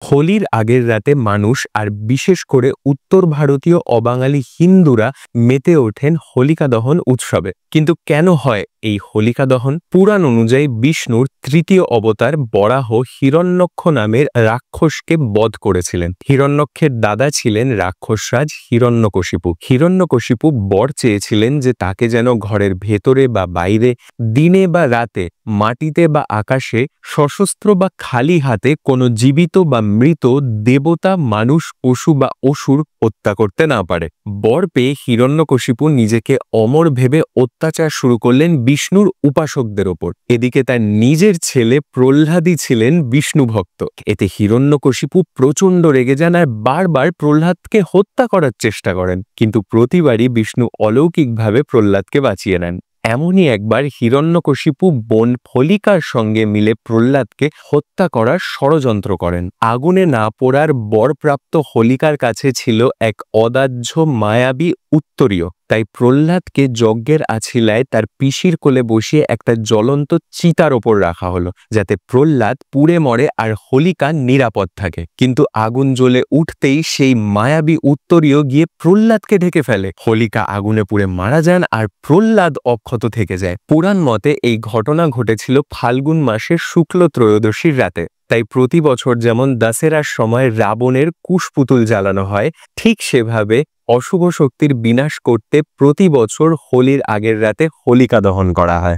হোলির আগের রাতে মানুষ আর বিশেষ করে উত্তর ভারতীয় অবাঙালি হিন্দুরা মেতে ওঠেন হোলিকা দহন উৎসবে। কিন্তু কেন হয় এই হোলিকা দহন? পুরাণ অনুযায়ী বিষ্ণুর তৃতীয় অবতার বরাহ হিরণ্যক্ষ নামের রাক্ষসকে বধ করেছিলেন। হিরণ্যক্ষের দাদা ছিলেন রাক্ষসরাজ হিরণ্যকশিপু। হিরণ্যকশিপু বর চেয়েছিলেন যে তাকে যেন ঘরের ভেতরে বা বাইরে, দিনে বা রাতে, মাটিতে বা আকাশে, সশস্ত্র বা খালি হাতে কোনো জীবিত বা মৃত দেবতা, মানুষ, পশু বা অসুর হত্যা করতে না পারে। বর পেয়ে হিরণ্যকশিপু নিজেকে অমর ভেবে অত্যাচার শুরু করলেন বিষ্ণুর উপাসকদের ওপর। এদিকে তার নিজের ছেলে প্রহ্লাদই ছিলেন বিষ্ণু ভক্ত। এতে হিরণ্যকশিপু প্রচণ্ড রেগে যান আর বারবার প্রহ্লাদকে হত্যা করার চেষ্টা করেন, কিন্তু প্রতিবারই বিষ্ণু অলৌকিকভাবে প্রহ্লাদকে বাঁচিয়ে নেন। এমনই একবার হিরণ্যকশিপু বোন হোলিকার সঙ্গে মিলে প্রহ্লাদকে হত্যা করার ষড়যন্ত্র করেন। আগুনে না পোড়ার বরপ্রাপ্ত হোলিকার কাছে ছিল এক অদাহ্য মায়াবী উত্তরীয়। তাই প্রহ্লাদকে যজ্ঞের আছিলায় তার পিসির কোলে বসিয়ে একটা জ্বলন্ত চিতার ওপর রাখা হলো, যাতে প্রহ্লাদ পুড়ে মরে আর হোলিকা নিরাপদ থাকে। কিন্তু আগুন জ্বলে উঠতেই সেই মায়াবী উত্তরীয় গিয়ে প্রহ্লাদকে ঢেকে ফেলে। হোলিকা আগুনে পুড়ে মারা যান আর প্রহ্লাদ অক্ষত থেকে যায়। পুরাণ মতে এই ঘটনা ঘটেছিল ফাল্গুন মাসের শুক্ল ত্রয়োদশীর রাতে। তাই প্রতি বছর যেমন দশেরার সময় রাবণের কুশপুতুল জ্বালানো হয়, ঠিক সেভাবে অশুভ শক্তির বিনাশ করতে প্রতি বছর হোলির আগের রাতে হোলিকা দহন করা হয়।